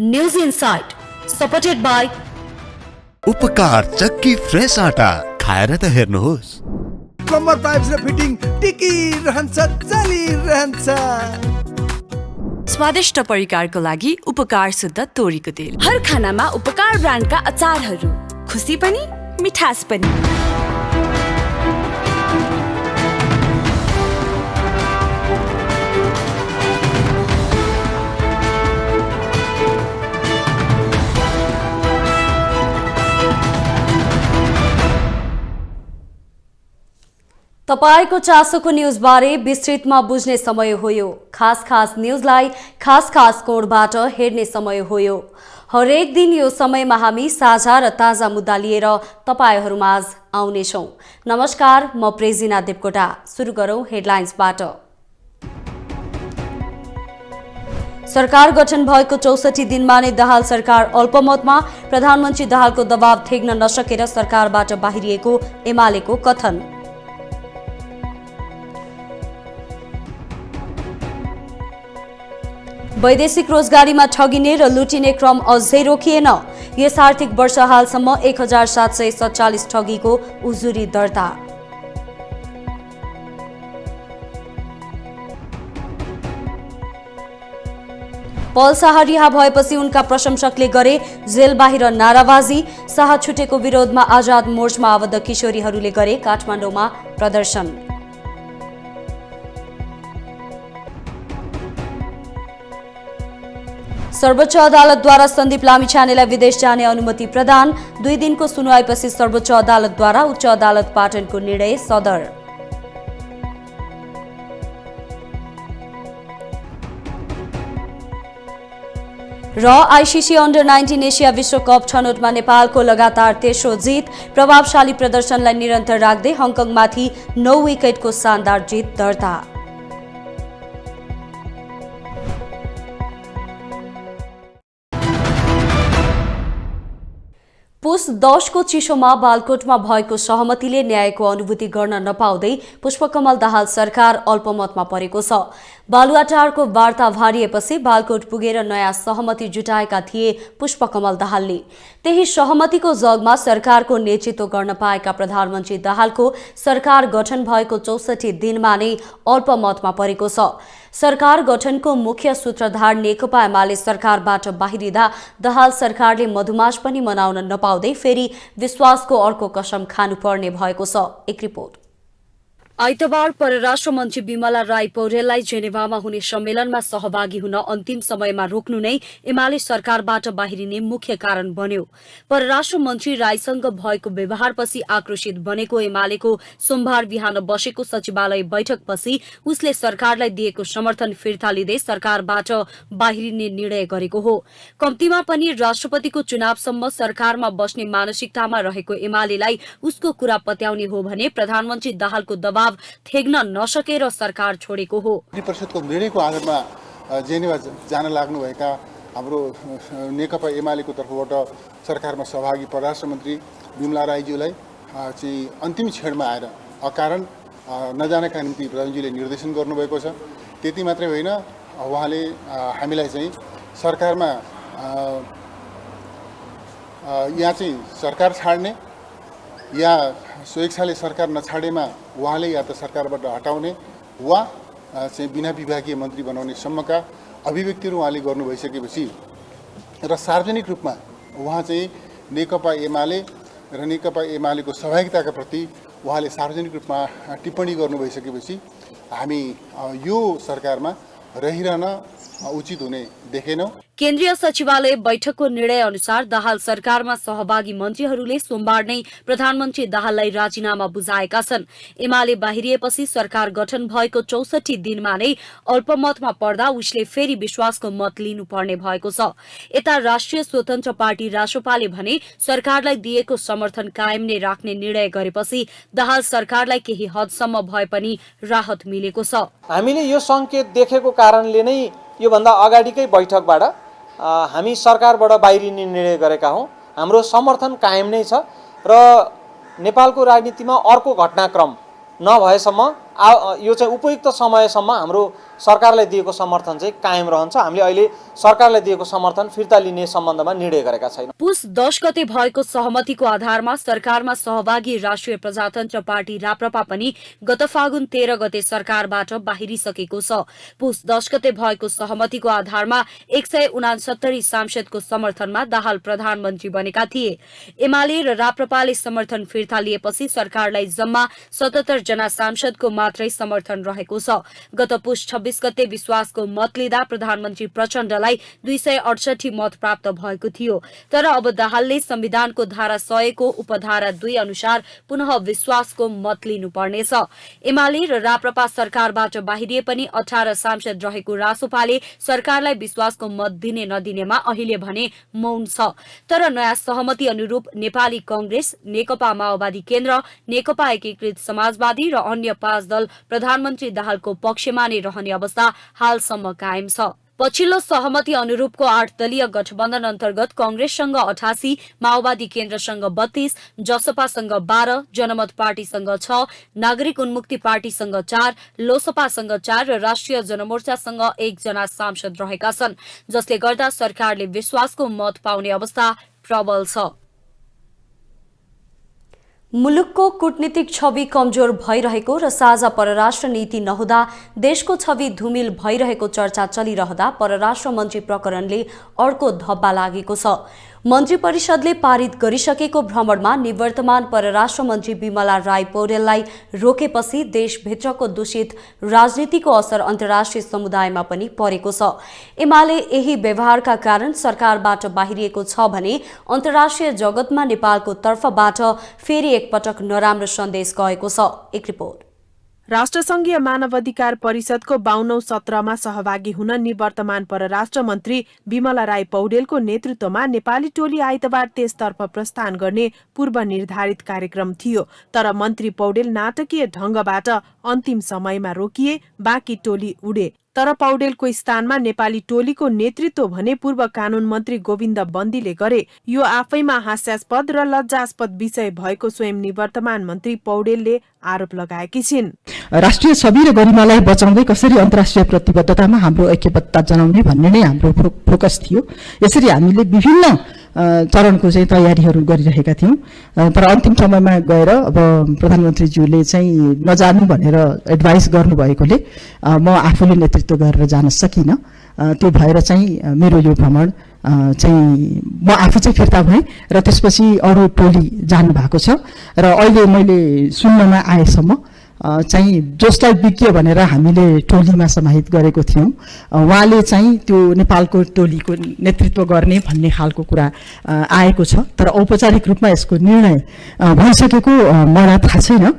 News insight supported by उपकार चक्की fresh आटा खाएर त हेर्नुहोस्। प्लम्बर पाइप्स र फिटिङ टिकिरहन्छ चलिरहन्छ। स्वादिष्ट परिकारको लागि उपकार शुद्ध तोरीको तेल। हर खानामा उपकार ब्रान्डका अचारहरू, खुसी पनि मिठास पनि। तपाईको चासोको न्यूजबारे विस्तृतमा बुझ्ने समय हो यो। खास न्यूजलाई खास कोणबाट हेर्ने समय हो यो। हरेक दिन यो समयमा हामी साझा र ताजा मुद्दा लिएर तपाईहरुमाझ आउनेछौं। नमस्कार, म प्रेजिना देवकोटा। सुरु गरौं हेडलाइन्सबाट। सरकार गठन भएको 64 दिनमा नै दाहाल सरकार अल्पमतमा। प्रधानमन्त्री दाहालको दबाव थेग्न नसकेर सरकारबाट बाहिरिएको एमालेको कथन। वैदेशिक रोजगारीमा ठगिने र लुटिने क्रम अझै रोकिएन। यस आर्थिक वर्ष हालसम्म 1747 ठगीको उजुरी दर्ता। पल शाह रिहा भएपछि उनका प्रशंसकले गरे जेल बाहिर नाराबाजी। शाह छुटेको विरोधमा आजाद मोर्चामा आबद्ध किशोरीहरूले गरे काठमाडौँमा प्रदर्शन। सर्वोच्च अदालतद्वारा सन्दीप लामिछानेलाई विदेश जाने अनुमति प्रदान। 2 दिनको सुनवाईपछि सर्वोच्च अदालतद्वारा उच्च अदालत पाटनको निर्णय सदर। र आईसीसी अन्डर 19 एसिया विश्वकप छनौटमा नेपालको लगातार तेस्रो जित। प्रभावशाली प्रदर्शनलाई निरन्तर राख्दै हङकङमाथि 9 विकेटको शानदार जित दर्ता। पुस 10 को चिसोमा बालकोटमा भएको सहमतिले न्यायको अनुभूति गर्न नपाउँदै पुष्पकमल दाहाल सरकार अल्पमतमा परेको छ। बालुवाटारको वार्ता भारिएपछि बालकोट पुगेर नयाँ सहमति जुटाएका थिए पुष्पकमल दाहालले। त्यही सहमतिको जगमा सरकारको नेतृत्व गर्न पाएका प्रधानमन्त्री दाहालको सरकार गठन भएको 64 दिनमा नै अल्पमतमा परेको छ। सरकार गठनको मुख्य सूत्रधार नेकपा एमाले सरकारबाट बाहिरिँदा दाहाल सरकारले मधुमास पनि मनाउन नपाउँदै फेरि विश्वासको अर्को कसम खानुपर्ने भएको छ। एक रिपोर्ट। आइतबार परराष्ट्र मन्त्री विमला राई पौडेललाई जेनेभामा हुने सम्मेलनमा सहभागी हुन अन्तिम समयमा रोक्नु नै एमाले सरकारबाट बाहिरिने मुख्य कारण बन्यो। परराष्ट्र मन्त्री राईसँग भएको व्यवहारपछि आक्रोशित बनेको एमालेको सोमबार बिहान बसेको सचिवालय बैठकपछि उसले सरकारलाई दिएको समर्थन फिर्ता लिँदै सरकारबाट बाहिरिने निर्णय गरेको हो। कम्तीमा पनि राष्ट्रपतिको चुनावसम्म सरकारमा बस्ने मानसिकतामा रहेको एमालेलाई उसको कुरा पत्याउने हो भने प्रधानमन्त्री दाहालको दबाव थेग्न नसकेर सरकार छोडेको हो। परिषदको निर्णयको आधारमा जेनेभा जान लाग्नुभएका हाम्रो नेकपा एमालेको तर्फबाट सरकारमा सहभागी परराष्ट्र मन्त्री विमला राईज्यूलाई चाहिँ अन्तिम क्षणमा आएर अकारण नजानका निम्ति प्रधानमन्त्रीले निर्देशन गर्नुभएको छ। त्यति मात्रै होइन, उहाँले हामीलाई चाहिँ सरकारमा यहाँ चाहिँ सरकार छाड्ने या स्वेच्छाले सरकार नछाडेमा उहाँले या त सरकारबाट हटाउने वा चाहिँ बिना विभागीय मन्त्री बनाउने सम्मका अभिव्यक्तिहरू उहाँले गर्नु भइसकेपछि र सार्वजनिक रूपमा उहाँ चाहिँ नेकपा एमाले र नेकपा एमालेको सहभागिताका प्रति उहाँले सार्वजनिक रूपमा टिप्पणी गर्नु भइसकेपछि हामी यो सरकारमा रहिरहन उचित हुने देखेनौं। केन्द्रीय सचिवालय बैठकको निर्णय अनुसार दाहाल सरकारमा सहभागी मन्त्रीहरूले सोमबार नै प्रधानमन्त्री दाहाललाई राजीनामा बुझाएका छन्। एमाले बाहिरिएपछि सरकार गठन भएको 64 दिनमा नै अल्पमतमा पर्दा उसले फेरि विश्वासको मत लिनुपर्ने भएको छ। यता राष्ट्रिय स्वतन्त्र पार्टी रासोपाले भने सरकारलाई दिएको समर्थन कायम नै राख्ने निर्णय गरेपछि दाहाल सरकारलाई केही हदसम्म भए पनि राहत मिलेको छ। हामीले यो संकेत देखेको कारणले नै यो भन्दा अगाडिकै बैठकबाट हामी सरकारबाट बाहिरिने निर्णय गरेका हौं। हाम्रो समर्थन कायम नै छ र नेपालको राजनीतिमा अर्को घटनाक्रम नभएसम्म यो चाहिँ उपयुक्त समयसम्म हाम्रो सरकारलाई दिएको समर्थन चाहिँ कायम रहन्छ। हामीले अहिले सरकारलाई दिएको समर्थन फिर्ता लिने सम्बन्धमा निर्णय गरेका छैनौँ। पुस 10 गते भएको सहमतिको आधारमा सरकारमा सहभागी राष्ट्रिय प्रजातन्त्र पार्टी राप्रपा पनि गत फागुन 13 गते सरकारबाट बाहिरिसकेको छ। पुस 10 गते भएको सहमतिको आधारमा 169 सांसदको समर्थनमा दाहाल प्रधानमन्त्री बनेका थिए। एमाले र राप्रपाले समर्थन फिर्ता लिएपछि सरकारलाई जम्मा 77 जना सांसदको मात्रै समर्थन रहेको छ। गत पुस 26 गते विश्वासको मत लिँदा प्रधानमन्त्री प्रचण्डलाई 268 मत प्राप्त भएको थियो। तर अब दाहालले संविधानको धारा 100 को उपधारा 2 अनुसार पुनः विश्वासको मत लिनुपर्नेछ। एमाले र राप्रपा सरकारबाट बाहिरिए पनि 18 सांसद रहेको रासोपाले सरकारलाई विश्वासको मत दिने नदिनेमा अहिले भने मौन छ। तर नयाँ सहमति अनुरूप नेपाली कांग्रेस, नेकपा माओवादी केन्द्र, नेकपा एकीकृत समाजवादी र अन्य 5 दल प्रधानमन्त्री दाहालको पक्षमा नै रहने अवस्था हालसम्म कायम छ। पछिल्लो सहमति अनुरूपको 8 दलीय गठबन्धन अन्तर्गत कांग्रेससँग 88, माओवादी केन्द्रसँग 32, जसपासँग 12, जनमत पार्टीसँग 6, नागरिक उन्मुक्ति पार्टीसँग 4, लोसपासँग 4 र राष्ट्रिय जनमोर्चासँग 1 जना सांसद रहेका छन्, जसले गर्दा सरकारले विश्वासको मत पाउने अवस्था प्रबल छ। मुलुकको कूटनीतिक छवि कमजोर भइरहेको र साझा परराष्ट्र नीति नहुँदा देशको छवि धुमिल भइरहेको चर्चा चलिरहँदा परराष्ट्र मन्त्री प्रकरणले अर्को धब्बा लागेको छ। मन्त्री परिषदले पारित गरिसकेको भ्रमणमा निवर्तमान परराष्ट्र मन्त्री बिमला राई पौडेललाई रोकेपछि देशभित्रको दूषित राजनीतिको असर अन्तर्राष्ट्रिय समुदायमा पनि परेको छ। एमाले यही व्यवहारका कारण सरकारबाट बाहिरिएको छ भने अन्तर्राष्ट्रिय जगतमा नेपालको तर्फबाट फेरि एकपटक नराम्रो सन्देश गएको छ। एक रिपोर्ट। राष्ट्रसंघीय मानवाधिकार परिषदको 52औं सत्रमा सहभागी हुन निवर्तमान परराष्ट्र मन्त्री बिमला राई पौडेलको नेतृत्वमा नेपाली टोली आइतबार त्यसतर्फ प्रस्थान गर्ने पूर्व निर्धारित कार्यक्रम थियो। तर मन्त्री पौडेल नाटकीय ढंगबाट अन्तिम समयमा रोकिए, बाँकी टोली उडे। तर पौडेलको स्थानमा नेपाली टोलीको नेतृत्व भने पूर्व कानून मन्त्री गोविन्द बन्दीले गरे। यो आफैमा हास्यास्पद र लज्जास्पद विषय भएको स्वयं निवर्तमान मन्त्री पौडेलले आरोप लगाएकी छिन्। राष्ट्रिय छवि र गरिमालाई बचाउँदै कसरी अन्तर्राष्ट्रिय प्रतिबद्धतामा हाम्रो ऐक्यबद्धता जनाउने भन्ने नै हाम्रो फोकस थियो। यसरी हामीले विभिन्न चरणको चाहिँ तयारीहरू गरिरहेका थियौं। तर अन्तिम समयमा गएर अब प्रधानमन्त्रीज्यूले चाहिँ नजानु भनेर एडभाइस गर्नुभएकोले म आफूले नेतृत्व गरेर जान सकिनँ। त्यो भएर चाहिँ मेरो यो भ्रमण चाहिँ म आफू चाहिँ फिर्ता भएँ र त्यसपछि अरू टोली जानु भएको छ। र अहिले मैले सुन्नमा आएसम्म चाहिँ जसलाई विज्ञ भनेर हामीले टोलीमा समाहित गरेको थियौं, उहाँले चाहिँ त्यो नेपालको टोलीको नेतृत्व गर्ने भन्ने खालको कुरा आएको छ। तर औपचारिक रूपमा यसको निर्णय भइसकेको मलाई थाहा छैन।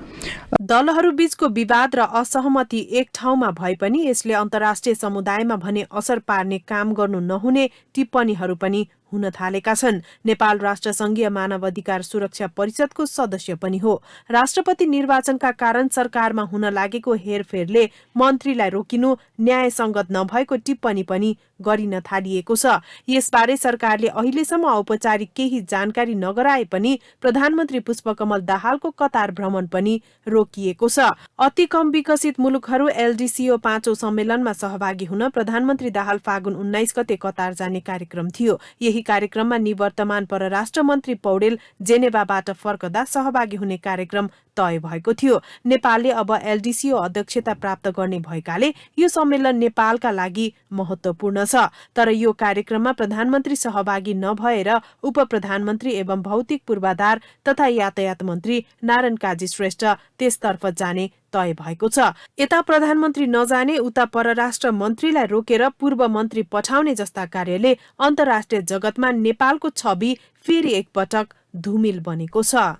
दलहरू बीचको विवाद र असहमति एक ठाउँमा भए पनि यसले अन्तर्राष्ट्रिय समुदायमा भने असर पार्ने काम गर्नु नहुने टिप्पणीहरू पनि हुन थालेका छन्। नेपाल राष्ट्रसंघीय मानवाधिकार सुरक्षा परिषदको सदस्य पनि हो। राष्ट्रपति निर्वाचनका कारण सरकारमा हुन लागेको हेरफेरले मन्त्रीलाई रोकिनु न्यायसंगत नभएको टिप्पणी पनि गरिन थालिएको छ। यसबारे सरकारले अहिलेसम्म औपचारिक केही जानकारी नगराए पनि प्रधानमन्त्री पुष्पकमल दाहालको कतार भ्रमण पनि रोकिएको छ। अति कम विकसित मुलुकहरू एलडीसीओ 5औं सम्मेलनमा सहभागी हुन प्रधानमन्त्री दाहाल फागुन 19 गते कतार जाने कार्यक्रम थियो। यही कार्यक्रममा निवर्तमान परराष्ट्र मन्त्री पौडेल जेनेभाबाट फर्कदा सहभागी हुने कार्यक्रम तय भएको थियो। नेपालले अब एलडीसीओ अध्यक्षता प्राप्त गर्ने भएकाले यो सम्मेलन नेपालका लागि महत्त्वपूर्ण छ। तर यो कार्यक्रममा प्रधानमन्त्री सहभागी नभएर उप प्रधानमन्त्री एवं भौतिक पूर्वाधार तथा यातायात मन्त्री नारायण काजी श्रेष्ठ त्यसतर्फ जाने तय भएको छ। यता प्रधानमन्त्री नजाने उता परराष्ट्र मन्त्रीलाई रोकेर पूर्व मन्त्री पठाउने जस्ता कार्यले अन्तर्राष्ट्रिय जगतमा नेपालको छवि फेरि एकपटक धुमिल बनेको छ।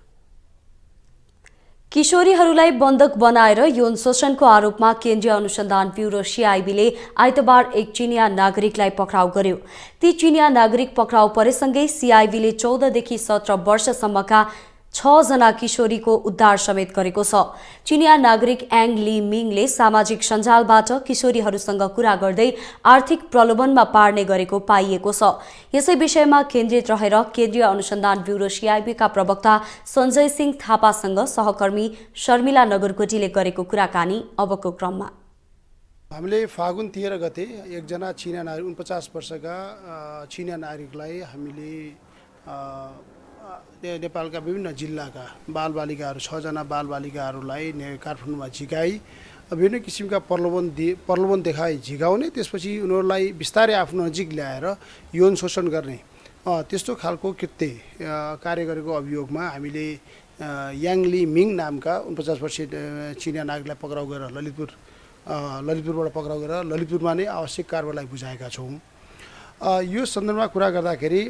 किशोरीहरूलाई बन्धक बनाएर यौन शोषणको आरोपमा केन्द्रीय अनुसन्धान ब्युरो सीआईबीले आइतबार एक चिनिया नागरिकलाई पक्राउ गर्यो। ती चिनिया नागरिक पक्राउ परेसँगै सीआईबीले 14 देखि 17 वर्षसम्मका 6 जना किशोरीको उद्धार समेत गरेको छ। चिनिया नागरिक एङ ली मिङले सामाजिक सञ्जालबाट किशोरीहरूसँग कुरा गर्दै आर्थिक प्रलोभनमा पार्ने गरेको पाइएको छ। यसै विषयमा केन्द्रित रहेर केन्द्रीय अनुसन्धान ब्युरो सिआइबीका प्रवक्ता सञ्जय सिंह थापासँग सहकर्मी शर्मिला नगरकोटीले गरेको कुराकानी अबको क्रममा। हामीले फागुन 13 गते एकजना चिनिया नागरिक 49 वर्षका चिनिया नागरिकलाई हामीले नेपालका विभिन्न जिल्लाका बालबालिकाहरू 6 जना बालबालिकाहरूलाई काठमाडौँमा झिकाई विभिन्न किसिमका प्रलोभन देखाई झिकाउने, त्यसपछि उनीहरूलाई बिस्तारै आफ्नो नजिक ल्याएर यौन शोषण गर्ने त्यस्तो खालको कृत्य कार्य गरेको अभियोगमा हामीले याङ ली मिङ नामका 49 वर्षीय चिनिया नागरिकलाई पक्राउ गरेर ललितपुरबाट पक्राउ गरेर ललितपुरमा नै आवश्यक कारबाहीलाई बुझाएका छौँ। यो सन्दर्भमा कुरा गर्दाखेरि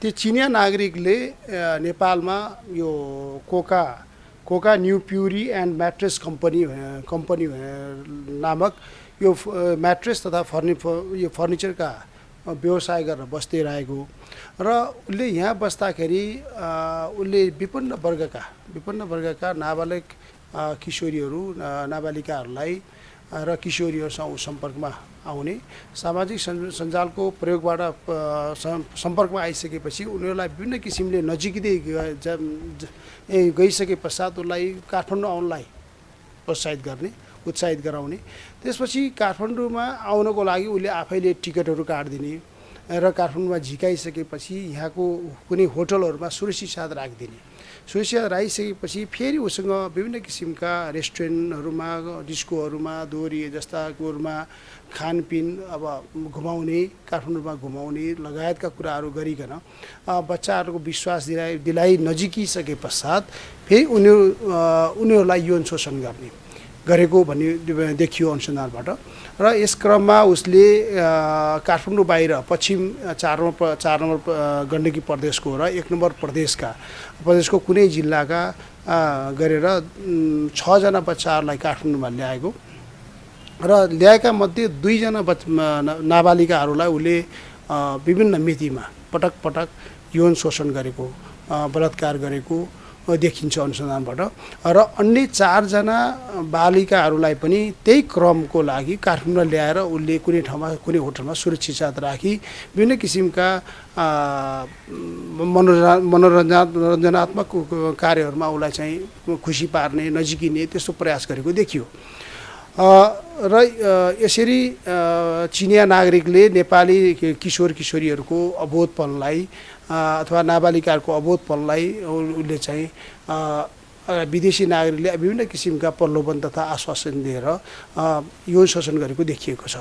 त्यो चिनिया नागरिकले नेपालमा यो Coca new puree and mattress company नामक यो म्याट्रेस तथा यो फर्निचरका व्यवसाय गरेर बस्दै रहेको र उसले यहाँ बस्दाखेरि उसले विभिन्न वर्गका नाबालिग किशोरीहरू नाबालिकाहरूलाई र किशोरीहरूसँग सम्पर्कमा आउने, सामाजिक सञ्जालको प्रयोगबाट सम्पर्कमा आइसकेपछि उनीहरूलाई विभिन्न किसिमले नजिकै गइसके पश्चात उसलाई काठमाडौँ आउनलाई उत्साहित गराउने, त्यसपछि काठमाडौँमा आउनको लागि उसले आफैले टिकटहरू काटिदिने र काठमाडौँमा झिकाइसकेपछि यहाँको कुनै होटलहरूमा सुरक्षित साथ राखिसकेपछि फेरि उसँग विभिन्न किसिमका रेस्टुरेन्टहरूमा डिस्कोहरूमा दोहोरी जस्ता कुरोमा खानपिन अब काठमाडौँमा घुमाउने लगायतका कुराहरू गरिकन बच्चाहरूको विश्वास दिलाइ नजिकिसके पश्चात फेरि उनीहरूलाई यौन शोषण गरेको भन्ने देखियो अनुसन्धानबाट। र यस क्रममा उसले काठमाडौँ बाहिर पश्चिम 4 नम्बर गण्डकी प्रदेशको र 1 नम्बर प्रदेशको कुनै जिल्लाका गरेर 6 जना बच्चाहरूलाई काठमाडौँमा ल्याएको र ल्याएका मध्ये 2 जना नाबालिकाहरूलाई उसले विभिन्न मितिमा पटक यौन शोषण गरेको, बलात्कार गरेको देखिन्छ अनुसन्धानबाट। र अन्य 4 जना बालिकाहरूलाई पनि त्यही क्रमको लागि काठमाडौँमा ल्याएर उसले कुनै ठाउँमा कुनै होटलमा सुरक्षित साथ राखी विभिन्न किसिमका मनोरञ्जनात्मक कार्यहरूमा उसलाई चाहिँ खुसी पार्ने, नजिकिने त्यस्तो प्रयास गरेको देखियो। र यसरी चिनिया नागरिकले नेपाली किशोरीहरूको अबोधपनलाई अथवा नाबालिकाहरूको अबोधपनलाई उसले चाहिँ विदेशी नागरिकले विभिन्न किसिमका प्रलोभन तथा आश्वासन दिएर यौन शोषण गरेको देखिएको छ।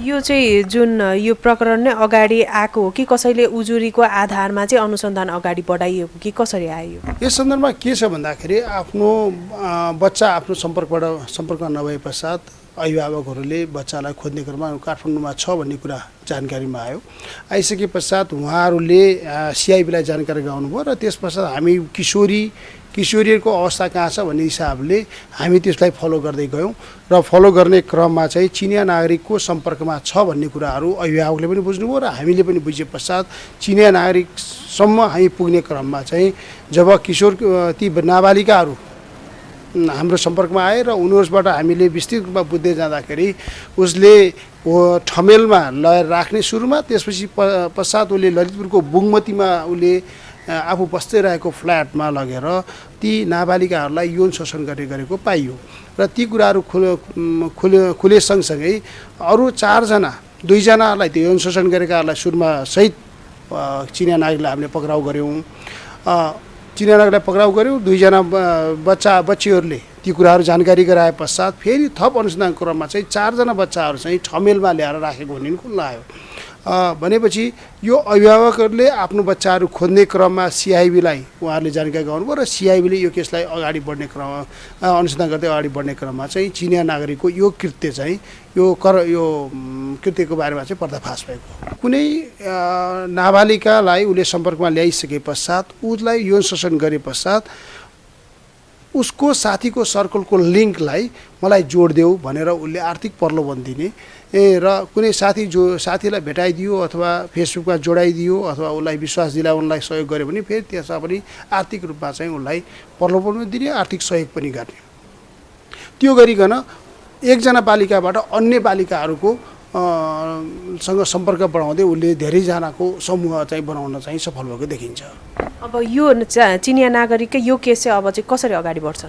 यो चाहिँ जुन यो प्रकरण नै अगाडि आएको हो कि कसैले उजुरीको आधारमा चाहिँ अनुसन्धान अगाडि बढाइएको कि कसरी आयो? यस सन्दर्भमा के छ भन्दाखेरि आफ्नो बच्चा आफ्नो सम्पर्कमा नभए पश्चात अभिभावकहरूले बच्चालाई खोज्ने क्रममा काठमाडौँमा छ भन्ने कुरा जानकारीमा आइसके पश्चात उहाँहरूले सिआइबीलाई जानकारी गराउनुभयो र त्यस पश्चात हामी किशोरीहरूको अवस्था कहाँ छ भन्ने हिसाबले हामी त्यसलाई फलो गर्दै गयौँ र फलो गर्ने क्रममा चाहिँ चिनिया नागरिकको सम्पर्कमा छ भन्ने कुराहरू अभिभावकले पनि बुझ्नुभयो र हामीले पनि बुझे पश्चात चिनिया नागरिकसम्म हामी पुग्ने क्रममा चाहिँ जब ती नाबालिकाहरू हाम्रो सम्पर्कमा आए र उनीहरूबाट हामीले विस्तृत रूपमा बुझ्दै जाँदाखेरि उसले ठमेलमा लगेर राख्ने सुरुमा, त्यसपछि पश्चात उसले ललितपुरको बुङमतीमा उसले आफू बस्दै रहेको फ्ल्याटमा लगेर ती नाबालिकाहरूलाई यौन शोषण गरेको पाइयो र ती कुराहरू खुले सँगसँगै अरू 4 जना 2 जनालाई त्यो यौन शोषण गरेकाहरूलाई सुरुमा सहित चिनिया नागरिकलाई हामीले पक्राउ गऱ्यौँ। चिनिया नागरिकलाई पक्राउ गऱ्यौँ। 2 जना बच्चीहरूले ती कुराहरू जानकारी गराए पश्चात फेरि थप अनुसन्धान क्रममा चाहिँ 4 जना बच्चाहरू चाहिँ ठमेलमा ल्याएर राखेको भन्ने खुल्ला आयो। भनेपछि यो अभिभावकहरूले आफ्नो बच्चाहरू खोज्ने क्रममा सिआइबीलाई उहाँहरूले जानकारी गराउनुभयो र सिआइबीले यो केसलाई अगाडि बढ्ने क्रममा अनुसन्धान गर्दै अगाडि बढ्ने क्रममा चाहिँ चिनिया नागरिकको यो कृत्य चाहिँ यो कृत्यको बारेमा चाहिँ पर्दाफास भएको। कुनै नाबालिकालाई उसले सम्पर्कमा ल्याइसके पश्चात उसलाई यौन शोषण गरे पश्चात उसको साथीको सर्कलको लिङ्कलाई मलाई जोडिदेऊ भनेर उसले आर्थिक प्रलोभन दिने र कुनै साथीलाई भेटाइदियो अथवा फेसबुकमा जोडाइदियो अथवा उसलाई विश्वास दिलाउनलाई सहयोग गर्यो भने फेरि त्यसमा पनि आर्थिक रूपमा चाहिँ उसलाई प्रलोभन दिने, आर्थिक सहयोग पनि गर्ने। त्यो गरिकन एकजना बालिकाबाट अन्य बालिकाहरूको सँग सम्पर्क बढाउँदै उसले धेरैजनाको समूह चाहिँ बनाउन चाहिँ सफल भएको देखिन्छ। अब यो चिनिया नागरिककै यो केस चाहिँ अब चाहिँ कसरी अगाडि बढ्छ?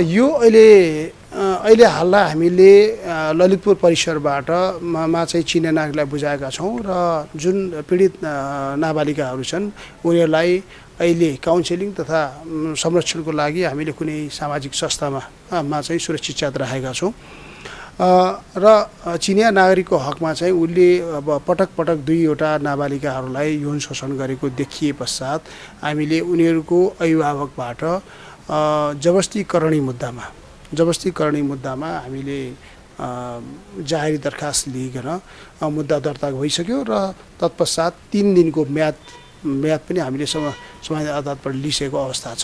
यो अहिले हाल हामीले ललितपुर परिसरबाट चाहिँ चिनिया नागरिकलाई बुझाएका छौँ र जुन पीडित नाबालिकाहरू छन् उनीहरूलाई अहिले काउन्सिलिङ तथा संरक्षणको लागि हामीले कुनै सामाजिक संस्थामा चाहिँ सुरक्षित राखेका छौँ र चिनिया नागरिकको हकमा चाहिँ उसले अब पटक 2वटा नाबालिकाहरूलाई यौन शोषण गरेको देखिए पश्चात हामीले उनीहरूको अभिभावकबाट जबरजस्ती करणी मुद्दामा हामीले जाहेरी दरखास्त लिइकन मुद्दा दर्ता भइसक्यो र तत्पश्चात 3 दिनको म्याद पनि हामीले समाज अदालतबाट लिइसकेको अवस्था छ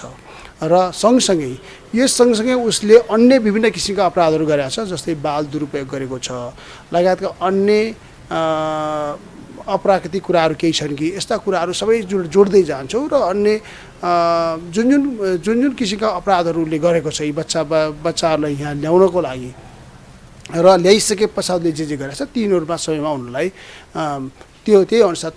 र सँगसँगै उसले अन्य विभिन्न किसिमका अपराधहरू गरेका छ, जस्तै बाल दुरुपयोग गरेको छ लगायतका अन्य अप्राकृतिक कुराहरू केही छन् कि यस्ता कुराहरू सबै जोड्दै जान्छौँ र अन्य जुन किसिमका अपराधहरू उसले गरेको छ यी बच्चाहरूलाई यहाँ ल्याउनको लागि र ल्याइसके पछाडि जे गरेछ तीनहरूमा समयमा उनलाई त्यही अनुसार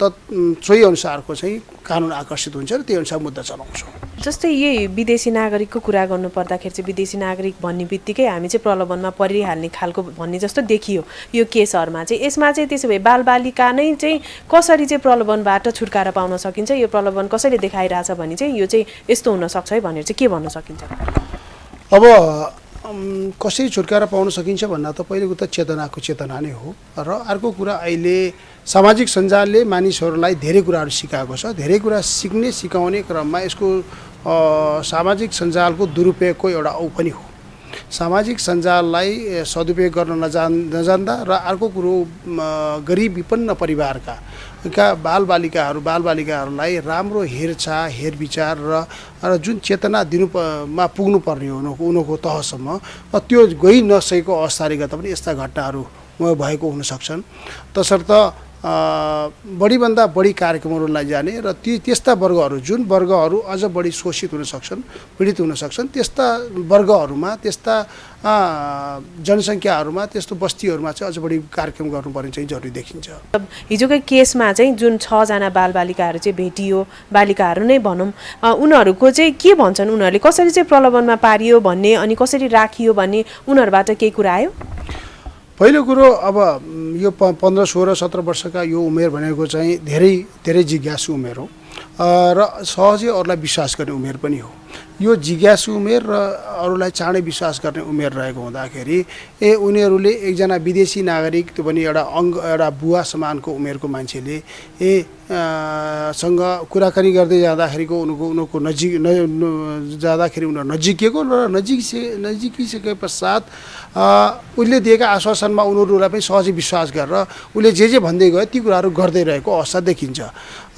सोही अनुसारको चाहिँ कानुन आकर्षित हुन्छ र त्यही अनुसार मुद्दा चलाउँछौँ। जस्तै यही विदेशी नागरिकको कुरा गर्नुपर्दाखेरि चाहिँ विदेशी नागरिक भन्ने बित्तिकै हामी चाहिँ प्रलोभनमा परिहाल्ने खालको भन्ने जस्तो देखियो यो केसहरूमा चाहिँ। यसमा चाहिँ त्यसो भए बालबालिका नै चाहिँ कसरी चाहिँ प्रलोभनबाट छुटकारा पाउन सकिन्छ, यो प्रलोभन कसैले देखाइरहेछ भने चाहिँ यो चाहिँ यस्तो हुनसक्छ है भनेर चाहिँ के भन्न सकिन्छ? अब कसरी छुटकारा पाउन सकिन्छ भन्दा त पहिलो त चेतना नै हो र अर्को कुरा अहिले सामाजिक सञ्जालले मानिसहरूलाई धेरै कुराहरू सिकाएको छ। धेरै कुरा सिकाउने क्रममा यसको सामाजिक सञ्जालको दुरुपयोगको एउटा औ पनि हो। सामाजिक सञ्जाललाई सदुपयोग गर्न नजान्दा र अर्को कुरो गरिब विपन्न परिवारका बालबालिकाहरूलाई राम्रो हेरचाह हेरविचार र जुन चेतना दिनुमा पुग्नुपर्ने हो उनको तहसम्म त्यो गइ नसकेको अवस्थाले गर्दा पनि यस्ता घटनाहरू भएको हुन सक्छन्। तसर्थ बढीभन्दा बढी कार्यक्रमहरूलाई जाने र त्यस्ता वर्गहरू जुन वर्गहरू अझ बढी शोषित हुन सक्छन्, पीडित हुन सक्छन्, त्यस्ता वर्गहरूमा त्यस्ता जनसङ्ख्याहरूमा त्यस्तो बस्तीहरूमा चाहिँ अझ बढी कार्यक्रम गर्नुपर्ने चाहिँ जरुरी देखिन्छ। हिजोकै केसमा चाहिँ जुन 6 जना बालबालिकाहरू चाहिँ भेटियो, बालिकाहरू नै भनौँ, उनीहरूको चाहिँ के भन्छन्, उनीहरूले कसरी चाहिँ प्रलोभनमा पारियो भन्ने अनि कसरी राखियो भन्ने उनीहरूबाट केही कुरा आयो? पहिलो कुरो अब यो 15, 16, 17 वर्षका यो उमेर भनेको चाहिँ धेरै जिज्ञासु उमेर हो र सहजै अरूलाई विश्वास गर्ने उमेर पनि हो। यो जिज्ञासु उमेर र अरूलाई चाँडै विश्वास गर्ने उमेर रहेको हुँदाखेरि उनीहरूले एकजना विदेशी नागरिक त्यो पनि एउटा बुवा समानको उमेरको मान्छेले सँग कुराकानी गर्दै जाँदाखेरिको उनको जाँदाखेरि उनीहरू नजिकिएको र नजिकिसके पश्चात उसले दिएका आश्वासनमा उनीहरूलाई पनि सहजै विश्वास गरेर उसले जे भन्दै गयो ती कुराहरू गर्दै रहेको अवस्था देखिन्छ।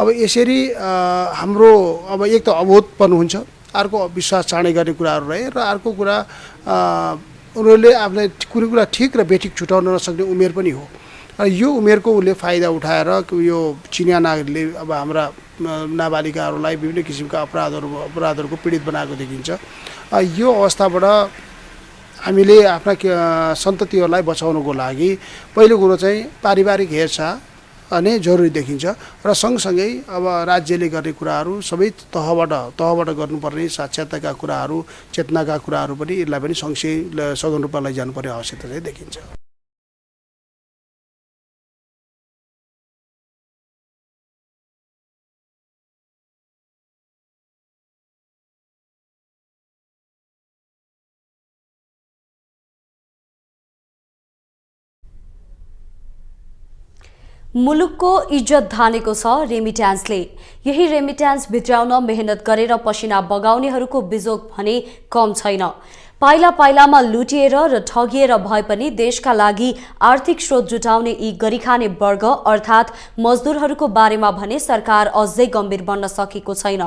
अब यसरी हाम्रो अब एक त अबोधपन हुन्छ, अर्को विश्वास चाँडै गर्ने कुराहरू रहे र अर्को कुरा उनीहरूले आफूलाई कुनै कुरा ठिक र बेठिक छुटाउन नसक्ने उमेर पनि हो। र यो उमेरको उसले फाइदा उठाएर यो चिनिया नागरिकले अब हाम्रा नाबालिकाहरूलाई विभिन्न किसिमका अपराधहरूको पीडित बनाएको देखिन्छ। यो अवस्थाबाट हामीले आफ्ना सन्ततिहरूलाई बचाउनको लागि पहिलो कुरो चाहिँ पारिवारिक हेरचाह नै जरुरी देखिन्छ र सँगसँगै अब राज्यले गर्ने कुराहरू सबै तहबाट गर्नुपर्ने साक्षरताका कुराहरू, चेतनाका कुराहरू पनि यसलाई पनि सँगसँगै सघन रूपमा लैजानुपर्ने आवश्यकता चाहिँ देखिन्छ। मुलुकको इज्जत धानेको छ रेमिट्यान्सले। यही रेमिट्यान्स भित्राउन मेहनत गरेर पसिना बगाउनेहरूको बिजोग भने कम छैन। पाइला पाइलामा लुटिएर र ठगिएर भए पनि देशका लागि आर्थिक स्रोत जुटाउने यी गरिखाने वर्ग अर्थात् मजदुरहरूको बारेमा भने सरकार अझै गम्भीर बन्न सकेको छैन।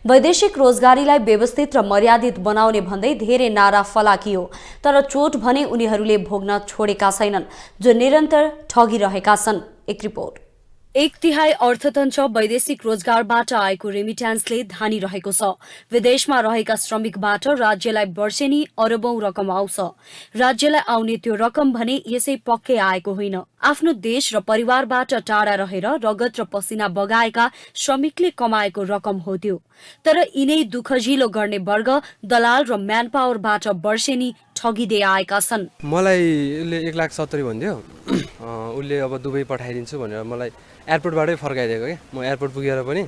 वैदेशिक रोजगारीलाई व्यवस्थित र मर्यादित बनाउने भन्दै धेरै नारा फलाकियो, तर चोट भने उनीहरूले भोग्न छोडेका छैनन्, जो निरन्तर ठगिरहेका छन्। एक रिपोर्ट। 1/3 अर्थतन्त्र वैदेशिक रोजगारबाट आएको रेमिट्यान्सले धानिरहेको छ। विदेशमा रहेका श्रमिकबाट राज्यलाई वर्षेनी अरबौं रकम आउँछ। राज्यलाई आउने त्यो रकम भने यसै पक्कै आएको होइन। आफ्नो देश र परिवारबाट टाढा रहेर रगत र पसिना बगाएका श्रमिकले कमाएको रकम हो त्यो। तर यिनै दुखजिलो गर्ने वर्ग दलाल र म्यान पावरबाट वर्षेनी ठगिँदै आएका छन्। मलाई उसले 1,70,000 भन्थ्यो। उसले अब दुबई पठाइदिन्छु भनेर मलाई एयरपोर्टबाटै फर्काइदिएको क्या। म एयरपोर्ट पुगेर पनि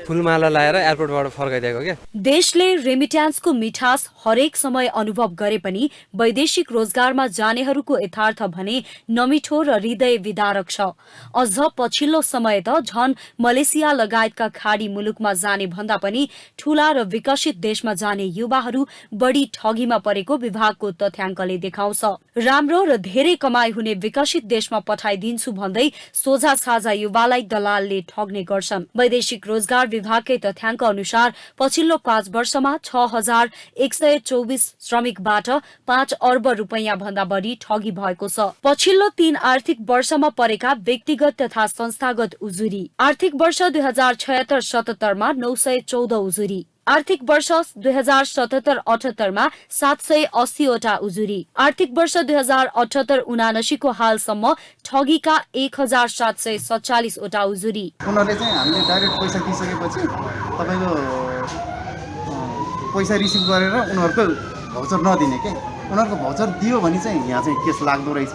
फुलमाला लाएर एयरपोर्टबाट फर्काइदिएको क्या। देशले रेमिट्यान्सको मिठास हरेक समय अनुभव गरे पनि वैदेशिक रोजगारमा जानेहरूको यथार्थ भने नमिठो र हृदय विदारक छ। अझ पछिल्लो समय त झन मलेसिया लगायतका खाडी मुलुकमा जाने भन्दा पनि ठूला र विकसित देशमा जाने युवाहरू बढी ठगीमा परेको विभागको तथ्याङ्कले देखाउँछ। राम्रो र धेरै कमाई हुने विकसित देशमा पठाइदिन्छु भन्दै सोझा साझा युवालाई दलालले ठग्ने गर्छन्। वैदेशिक रोजगार विभागकै तथ्याङ्क अनुसार पछिल्लो 5 वर्षमा 6,124 श्रमिकबाट 5 अर्ब रुपैयाँ भन्दा बढी ठगी भएको छ। पछिल्लो 3 आर्थिक वर्षमा परेका व्यक्तिगत तथा संस्थागत उजुरी: आर्थिक वर्ष 2076-77 मा 914 उजुरी, आर्थिक वर्ष 2077-78 मा 780 वटा उजुरी, आर्थिक वर्ष 2078-79 को हालसम्म ठगीका 1747 वटा उजुरी। उनीहरूले चाहिँ हामीले डाइरेक्ट पैसा दिइसकेपछि तपाईको पैसा रिसिभ गरेर उनीहरूको भाउचर नदिने के। उनीहरूको भाउचर दियो भने चाहिँ यहाँ चाहिँ केस लाग्दो रहेछ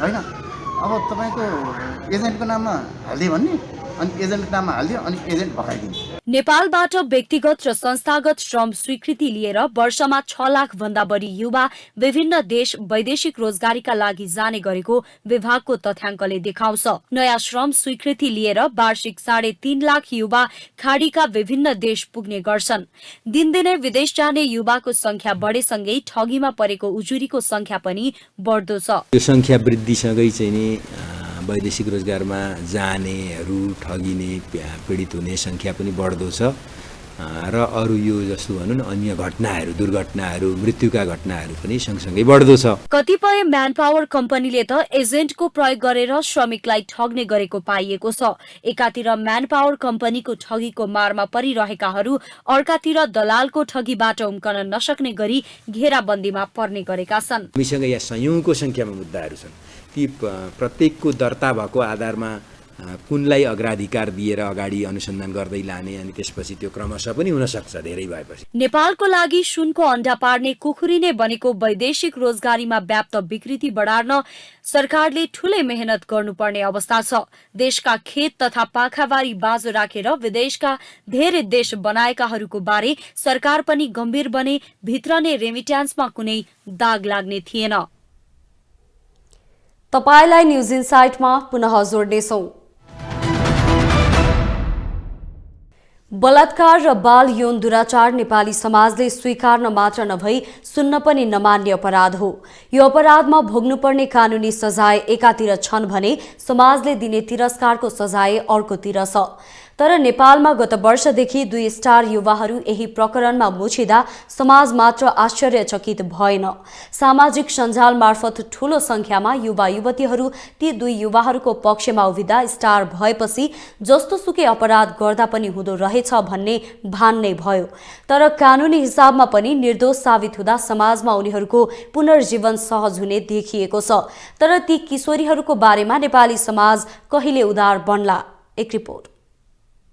हैन। अब तपाईको एजेन्टको नाममा हाल्दियो भन्ने, अनि एजेन्टको नाममा हाल्दियो, अनि एजेन्ट भगाइदिन्छ। नेपालबाट व्यक्तिगत र संस्थागत श्रम स्वीकृति लिएर वर्षमा 6 लाख भन्दा बढी युवा विभिन्न देश वैदेशिक रोजगारीका लागि जाने गरेको विभागको तथ्याङ्कले देखाउँछ। नयाँ श्रम स्वीकृति लिएर वार्षिक 3.5 लाख युवा खाडीका विभिन्न देश पुग्ने गर्छन्। दिनदिनै विदेश जाने युवाको संख्या बढेसँगै ठगीमा परेको उजुरीको संख्या पनि बढ्दो छ। यो संख्या वृद्धिसँगै चाहिँ नि वैदेशिक रोजगारमा जानेहरू ठगिने पीडित हुने संख्या पनि बढ्दो छ र अरू यो जस्तो भनौँ न अन्य घटनाहरू, दुर्घटनाहरू, मृत्युका घटनाहरू पनि सँगसँगै बढ्दो छ। कतिपय म्यान पावर कम्पनीले त एजेन्टको प्रयोग गरेर श्रमिकलाई ठग्ने गरेको पाइएको छ। एकातिर म्यान पावर कम्पनीको ठगीको मारमा परिरहेकाहरू अर्कातिर दलालको ठगीबाट उम्कन नसक्ने गरी घेराबन्दीमा पर्ने गरेका छन्। हामीसँग यहाँ सयौंको संख्यामा मुद्दाहरू छन्। ती प्रत्येकको दर्ता भएको आधारमा कुनलाई अग्राधिकार दिएर अगाडि अनुसन्धान गर्दै लाने, अनि त्यसपछि त्यो क्रमशः पनि हुन सक्छ धेरै भएपछि। नेपालको लागि सुनको अण्डा पार्ने कुखुरी नै बनेको वैदेशिक रोजगारीमा व्याप्त विकृति बढार्न सरकारले ठूलै मेहनत गर्नुपर्ने अवस्था छ। देशका खेत तथा पाखाबारी बाँझो राखेर विदेशका धेरै देश बनाएकाहरूको बारे सरकार पनि गम्भीर बने भित्र नै रेमिट्यान्समा कुनै दाग लाग्ने थिएन। तपाईलाई न्यूज इनसाइटमा पुनः जोड्नेछौं। बलात्कार र बाल यौन दुराचार नेपाली समाजले स्वीकार्न मात्र नभई सुन्न पनि नमान्ने अपराध हो। यो अपराधमा भोग्नुपर्ने कानूनी सजाय एकातिर छन् भने समाजले दिने तिरस्कारको सजाय अर्कोतिर छ। तर नेपालमा गत वर्षदेखि 2 स्टार युवाहरू यही प्रकरणमा मुछिँदा समाज मात्र आश्चर्यचकित भएन। सामाजिक सञ्जाल मार्फत ठूलो संख्यामा युवा युवतीहरू ती 2 युवाहरूको पक्षमा उभिँदा स्टार भएपछि जस्तोसुकै अपराध गर्दा पनि हुँदो रहेछ भन्ने भान नै भयो। तर कानूनी हिसाबमा पनि निर्दोष साबित हुँदा समाजमा उनीहरूको पुनर्जीवन सहज हुने देखिएको छ। तर ती किशोरीहरूको बारेमा नेपाली समाज कहिले उदार बन्ला? एक रिपोर्ट।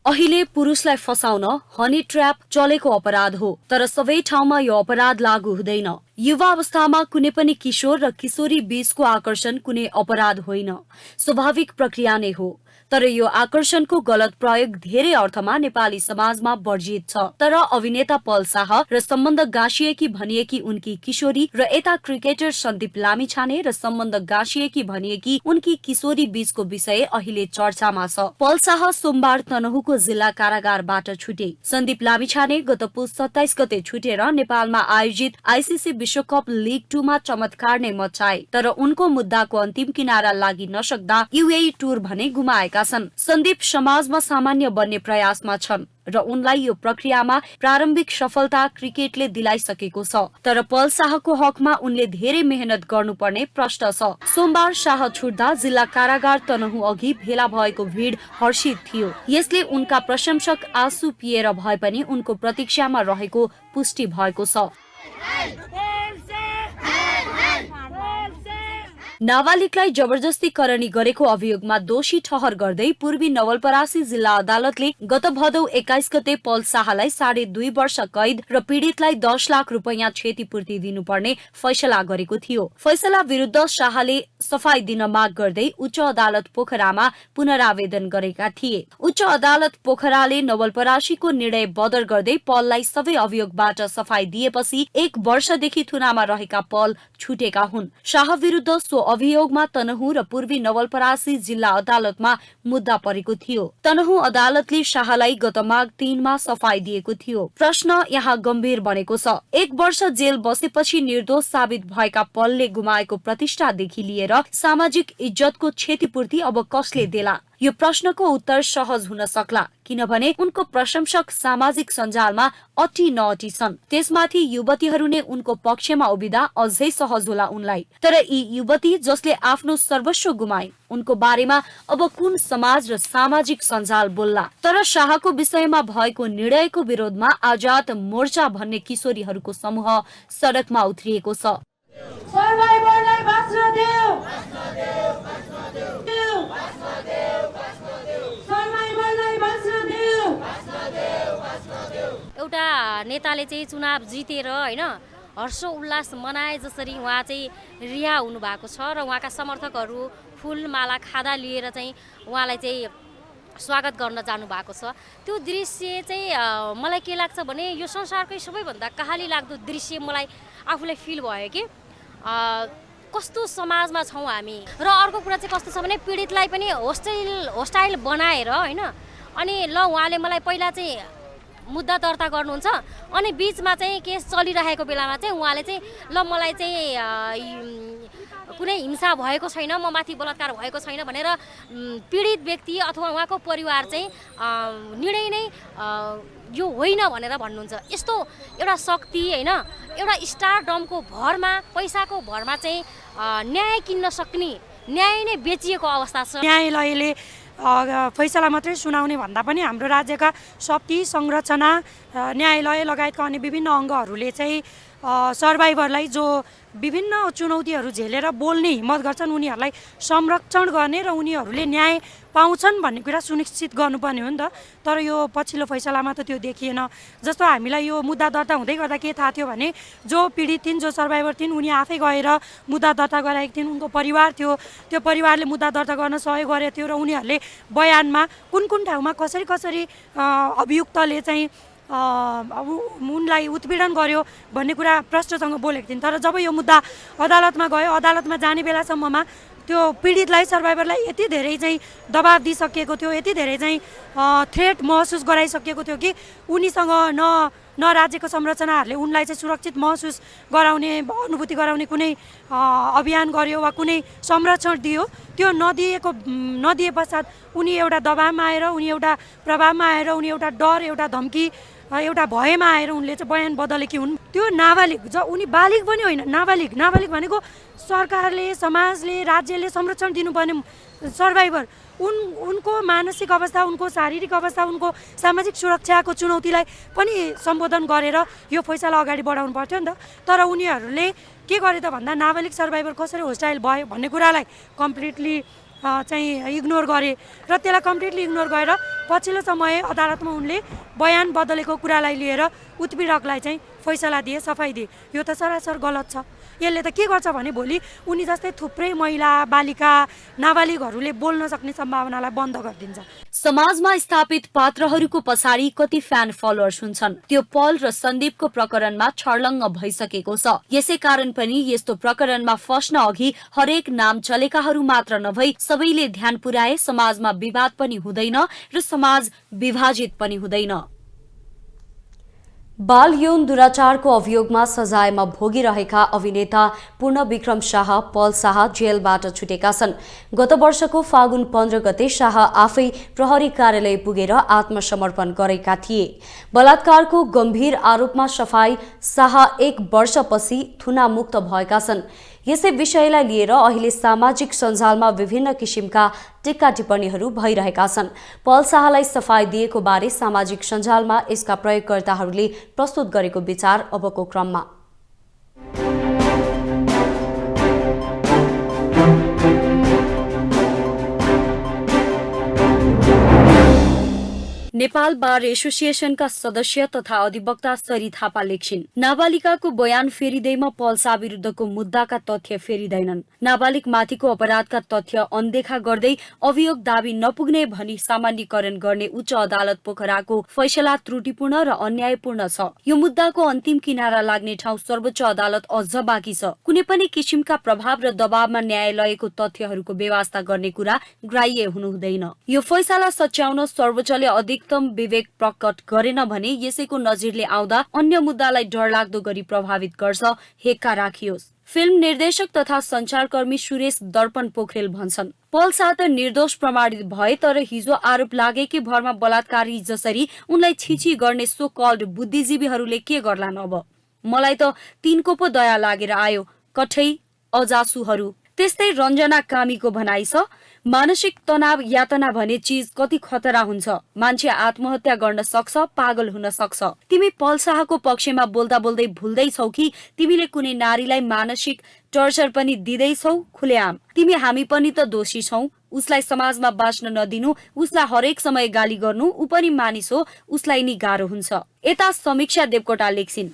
अहिले पुरुषलाई फसाउन हनी ट्र्याप चलेको अपराध हो, तर सबै ठाउँमा यो अपराध लागू हुँदैन। युवा अवस्थामा कुनै पनि किशोर र किशोरी बीचको आकर्षण कुनै अपराध होइन, स्वाभाविक प्रक्रिया नै हो। तर यो आकर्षणको गलत प्रयोग धेरै अर्थमा नेपाली समाजमा वर्जित छ। तर अभिनेता पल शाह र सम्बन्ध गाँसिएकी भनिएकी उनकी किशोरी र यता क्रिकेटर सन्दीप लामिछाने र सम्बन्ध गाँसिएकी भनिएकी उनकी किशोरी बीचको विषय अहिले चर्चामा छ। पल शाह सोमबार तनहुको जिल्ला कारागारबाट छुटे। सन्दीप लामिछाने गत पुस 27 गते छुटेर नेपालमा आयोजित आईसीसी विश्वकप लीग 2 मा चमत्कार नै मचाए। तर उनको मुद्दाको अन्तिम किनारा लागि नसक्दा यूएई टुर भने गुमाएका छन्। सन्दीप समाजमा सामान्य बन्ने प्रयासमा छन् र उनलाई यो प्रक्रियामा प्रारम्भिक सफलता क्रिकेटले दिलाइसकेको छ। तर पल शाहको हकमा उनले धेरै मेहनत गर्नुपर्ने प्रश्न छ। सोमबार शाह छुट्दा जिल्ला कारागार तनहु अघि भेला भएको भिड हर्षित थियो। यसले उनका प्रशंसक आँसु पिएर भए पनि उनको प्रतीक्षामा रहेको पुष्टि भएको छ। नाबालिगलाई जबरजस्ती करणी गरेको अभियोगमा दोषी ठहर गर्दै पूर्वी नवलपरासी जिल्ला अदालतले गत भदौ 21 गते पल शाहलाई 2.5 वर्ष कैद र पीडितलाई 10 लाख रुपैयाँ क्षतिपूर्ति दिनुपर्ने फैसला गरेको थियो। फैसला विरुद्ध शाहले सफाई दिन माग गर्दै उच्च अदालत पोखरामा पुनरावेदन गरेका थिए। उच्च अदालत पोखराले नवलपरासीको निर्णय बदर गर्दै पललाई सबै अभियोगबाट सफाई दिएपछि 1 वर्षदेखि थुनामा रहेका पल छुटेका हुन्। शाह विरुद्ध सो अभियोगमा तनहु र पूर्वी नवलपरासी जिल्ला अदालतमा मुद्दा परेको थियो। तनहु अदालतले शाहलाई गत माघ 3 मा सफाई दिएको थियो। प्रश्न यहाँ गम्भीर बनेको छ। 1 वर्ष जेल बसेपछि निर्दोष साबित भएका पलले गुमाएको प्रतिष्ठादेखि लिएर सामाजिक इज्जतको क्षतिपूर्ति अब कसले देला? यो प्रश्नको उत्तर सहज हुन सक्ला, किनभने उनको प्रशंसक सामाजिक सञ्जालमा अति नअटी छन्। त्यसमाथि युवतीहरू नै उनको पक्षमा उभिदा अझै सहज होला उनलाई। तर यी युवती जसले आफ्नो सर्वस्व गुमाए, उनको बारेमा अब कुन समाज र सामाजिक सञ्जाल बोल्ला? तर शाहको विषयमा भएको निर्णयको विरोधमा आजाद मोर्चा भन्ने किशोरीहरूको समूह सडकमा उत्रिएको छ। एउटा नेताले चाहिँ चुनाव जितेर हैन हर्ष उल्लास मनाए जसरी उहाँ चाहिँ रिहा हुनु भएको छ र उहाँका समर्थकहरू फूलमाला खादा लिएर चाहिँ उहाँलाई चाहिँ स्वागत गर्न जानु भएको छ। त्यो दृश्य चाहिँ मलाई के लाग्छ भने यो संसारकै सबैभन्दा कहाली लाग्दो दृश्य मलाई आफूलाई फिल भयो कि कस्तो समाजमा छौँ हामी। र अर्को कुरा चाहिँ कस्तो छ भने पीडितलाई पनि होस्टाइल बनाएर हैन अनि ल उहाँले मलाई पहिला चाहिँ मुद्दा दर्ता गर्नुहुन्छ अनि बीचमा चाहिँ केस चलिरहेको बेलामा चाहिँ उहाँले चाहिँ ल मलाई चाहिँ कुनै हिंसा भएको छैन, म माथि बलात्कार भएको छैन भनेर पीडित व्यक्ति अथवा उहाँको परिवार चाहिँ निर्णय नै यो होइन भनेर भन्नुहुन्छ। यस्तो एउटा शक्ति हैन एउटा स्टारडमको भरमा पैसाको भरमा चाहिँ न्याय किन्न सक्ने न्याय नै बेचिएको अवस्था छ। न्यायालयले फैसला मात्रै सुनाउने भन्दा पनि हाम्रो राज्यका शक्ति संरचना न्यायालय लगायतका अन्य विभिन्न अङ्गहरूले चाहिँ सर्भाइभरलाई जो विभिन्न चुनौतीहरू झेलेर बोल्ने हिम्मत गर्छन् उनीहरूलाई संरक्षण गर्ने र उनीहरूले न्याय पाउँछन् भन्ने कुरा सुनिश्चित गर्नुपर्ने हो नि त। तर यो पछिल्लो फैसलामा त त्यो देखिएन। जस्तो हामीलाई यो मुद्दा दर्ता हुँदै गर्दा के थाहा थियो भने जो पीडित थिइन्, जो सर्भाइभर थिइन्, उनी आफै गएर मुद्दा दर्ता गराएकी थिइन्, उनको परिवार थियो, त्यो परिवारले मुद्दा दर्ता गर्न सहयोग गरेको थियो र उनीहरूले बयानमा कुन कुन ठाउँमा कसरी कसरी अभियुक्तले चाहिँ उनलाई उत्पीडन गर्यो भन्ने कुरा प्रष्टसँग बोलेको थिइन्। तर जब यो मुद्दा अदालतमा गयो, अदालतमा जाने बेलासम्ममा त्यो पीडितलाई सर्भाइभरलाई यति धेरै चाहिँ दबाब दिइसकिएको थियो, यति धेरै चाहिँ थ्रेट महसुस गराइसकिएको थियो कि उनीसँग न राज्यको संरचनाहरूले उनलाई चाहिँ सुरक्षित महसुस गराउने अनुभूति गराउने कुनै अभियान गर्यो वा कुनै संरक्षण दियो। त्यो नदिए पश्चात उनी एउटा दबावमा आएर, उनी एउटा प्रभावमा आएर, उनी एउटा डर, एउटा धम्की, एउटा भयमा आएर उनले चाहिँ बयान बदलेकी हुन्। त्यो नाबालिग उनी बालिग पनि होइन, नाबालिग भनेको सरकारले, समाजले, राज्यले संरक्षण दिनुपर्ने सर्भाइभर उनको मानसिक अवस्था, उनको शारीरिक अवस्था, उनको सामाजिक सुरक्षाको चुनौतीलाई पनि सम्बोधन गरेर यो फैसला अगाडि बढाउनु पर्थ्यो नि त। तर उनीहरूले के गरे त भन्दा नाबालिग सर्भाइभर कसरी होस्टाइल भयो भन्ने कुरालाई कम्प्लिटली चाहिँ इग्नोर गरे र त्यसलाई कम्प्लिटली इग्नोर गरेर पछिल्लो समय अदालतमा उनले बयान बदलेको कुरालाई लिएर उत्पीडकलाई चाहिँ फैसला दिए, सफाई दिए। यो त सरासर गलत छ। यसले त के गर्छ भने भोलि उनी जस्तै थुप्रै महिला बालिका नाबालिगहरूले बोल्न सक्ने सम्भावनालाई बन्द गरिदिन्छ। समाजमा स्थापित पात्रहरूको पछाडि कति फ्यान फलोअर्स हुन्छन् त्यो पल र सन्दीपको प्रकरणमा छर्लङ्ग भइसकेको छ। यसै कारण पनि यस्तो प्रकरणमा फस्न अघि हरेक नाम चलेकाहरू मात्र नभई सबैले ध्यान पुर्याए समाजमा विवाद पनि हुँदैन र समाज विभाजित पनि हुँदैन। बाल यौन दुराचारको अभियोगमा सजायमा भोगिरहेका अभिनेता पूर्ण विक्रम शाह पल शाह जेलबाट छुटेका छन्। गत वर्षको फागुन 15 गते शाह आफै प्रहरी कार्यालय पुगेर आत्मसमर्पण गरेका थिए। बलात्कारको गम्भीर आरोपमा सफाई शाह 1 वर्षपछि थुनामुक्त भएका छन्। यसै विषयलाई लिएर अहिले सामाजिक सञ्जालमा विभिन्न किसिमका टिक्का टिप्पणीहरू भइरहेका छन्। पल शाहलाई सफाई दिएको बारे सामाजिक सञ्जालमा यसका प्रयोगकर्ताहरूले प्रस्तुत गरेको विचार अबको क्रममा। नेपाल बार एसोसिएसनका सदस्य तथा अधिवक्ता सरी थापा लेख्छिन्, नाबालिकाको बयान फेरिँदैमा पल्सा विरुद्धको मुद्दाका तथ्य फेरिँदैनन्। नाबालिग माथिको अपराधका तथ्य अनदेखा गर्दै अभियोग दाबी नपुग्ने भनी सामान्यकरण गर्ने उच्च अदालत पोखराको फैसला त्रुटिपूर्ण र अन्यायपूर्ण छ। यो मुद्दाको अन्तिम किनारा लाग्ने ठाउँ सर्वोच्च अदालत अझ बाँकी छ। कुनै पनि किसिमका प्रभाव र दबावमा न्यायालयको तथ्यहरूको व्यवस्था गर्ने कुरा ग्राह्य हुनुहुँदैन। यो फैसला सच्याउन सर्वोच्चले अधिकतम विवेक प्रकट गरेन भने यसैको नजिरले आउँदा अन्य मुद्दालाई डरलाग्दो गरी प्रभावित गर्छ, हेक्का राखियोस्। फिल्म निर्देशक तथा सञ्चारकर्मी सुरेश दर्पण पोखरेल भन्छन्, पल शाह त निर्दोष प्रमाणित भए तर हिजो आरोप लागेकै भरमा बलात्कारी जसरी उनलाई छिछि गर्ने सो कल्ड बुद्धिजीवीहरूले के गर्लान्। अब मलाई त तिनको पो दया लागेर आयो, कठै अजासुहरू। त्यस्तै रञ्जना कामीको भनाइ छ, मानसिक तनाव यातना भने चीज कति खतरा हुन्छ। मान्छे आत्महत्या गर्न सक्छ, पागल हुन सक्छ। तिमी पल शाहको पक्षमा बोल्दा बोल्दै भुल्दैछौ कि तिमीले कुनै नारीलाई मानसिक टर्चर पनि दिँदैछौ खुलेआम। तिमी हामी पनि त दोषी छौ। उसलाई समाजमा बाँच्न नदिनु, उसलाई हरेक समय गाली गर्नु, ऊ पनि मानिस हो, उसलाई नि गाह्रो हुन्छ। यता समीक्षा देवकोटा लेख्छिन्,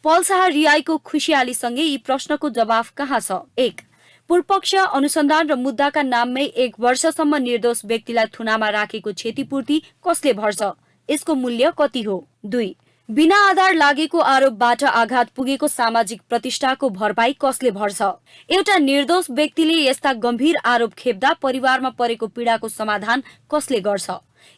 पल शाह रियाईको खुसियालीसँगै यी प्रश्नको जवाफ कहाँ छ। 1. पूर्वपक्ष अनुसन्धान र मुद्दाका नाममै 1 वर्षसम्म निर्दोष व्यक्तिलाई थुनामा राखेको क्षतिपूर्ति कसले भर्छ? यसको मूल्य कति हो? 2. बिना आधार लागेको आरोपबाट आघात पुगेको सामाजिक प्रतिष्ठाको भरपाई कसले भर्छ? एउटा निर्दोष व्यक्तिले यस्ता गम्भीर आरोप खेप्दा परिवारमा परेको पीडाको समाधान कसले गर्छ?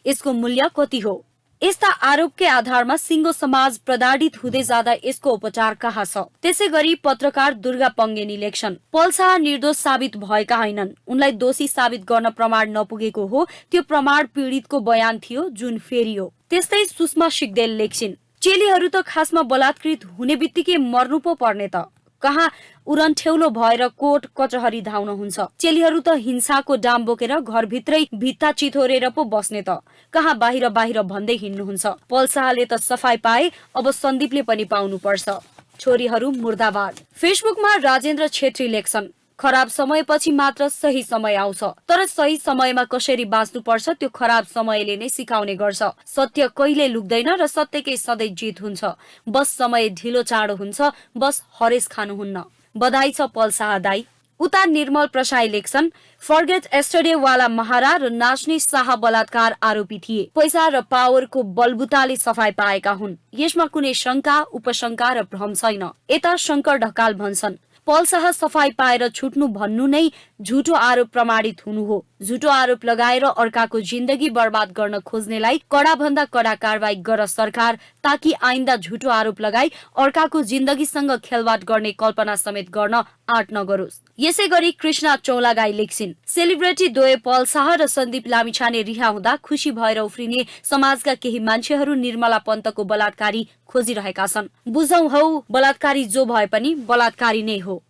यसको मूल्य कति हो? यस्ता आरोपकै आधारमा सिङ्गो समाज प्रताडित हुँदै जाँदा यसको उपचार कहाँ छ? त्यसै गरी पत्रकार दुर्गा पङ्गेनी लेख्छन्, पल शाह निर्दोष साबित भएका होइनन्। उनलाई दोषी साबित गर्न प्रमाण नपुगेको हो। त्यो प्रमाण पीडितको बयान थियो जुन फेरियो। त्यस्तै सुषमा सिग्देल लेख्छिन्, चेलीहरू त खासमा बलात्कृत हुने बित्तिकै मर्नु पो पर्ने त। कहाँ उरन्ठेउलो भएर कोर्ट कचहरी धाउन हुन्छ। चेलीहरू त हिंसाको डाम बोकेर घरभित्रै भित्ता चिथोरेर पो बस्ने त। कहाँ बाहिर बाहिर भन्दै हिँड्नुहुन्छ। पल शाहले त सफाई पाए, अब सन्दीपले पनि पाउनु पर्छ। छोरीहरू मुर्दाबाद। फेसबुकमा राजेन्द्र छेत्री लेख्छन्, खराब समयपछि मात्र सही समय आउँछ, तर सही समयमा कसरी बाँच्नुपर्छ त्यो खराब समयले नै सिकाउने गर्छ। सत्य कहिले लुक्दैन र सत्यकै सधैँ जित हुन्छ। बस समय ढिलो चाँडो हुन्छ, बस हरेस खानुहुन्न। बधाई छ पल शाह दाई। उता निर्मल प्रसाई लेख्छन्, फर्गेट एस्टरडे वाला महारा र नाच्ने शाह बलात्कार आरोपी थिए। पैसा र पावरको बलबुताले सफाई पाएका हुन्। यसमा कुनै शङ्का, उपशङ्का र भ्रम छैन। यता शङ्कर ढकाल भन्छन्, पल शाह सफाई पाएर छुट्नु भन्नु नै झुटो आरोप प्रमाणित हुनु हो। झुटो आरोप लगाएर अर्काको जिन्दगी बर्बाद गर्न खोज्नेलाई कडा भन्दा कडा कारवाही गर सरकार, ताकि आइन्दा झुटो आरोप लगाई अर्काको जिन्दगीसँग खेलवाड गर्ने कल्पना समेत गर्न आँट नगरोस्। यसै गरी कृष्णा चौलागाई लेख्छिन्, सेलिब्रिटी द्वय पल शाह र सन्दीप लामिछाने रिहा हुँदा खुसी भएर उफ्रिने समाजका केही मान्छेहरू निर्मला पन्तको बलात्कारी खोजिरहेका छन्। बुझौं हौ, बलात्कारी जो भए पनि बलात्कारी नै हो।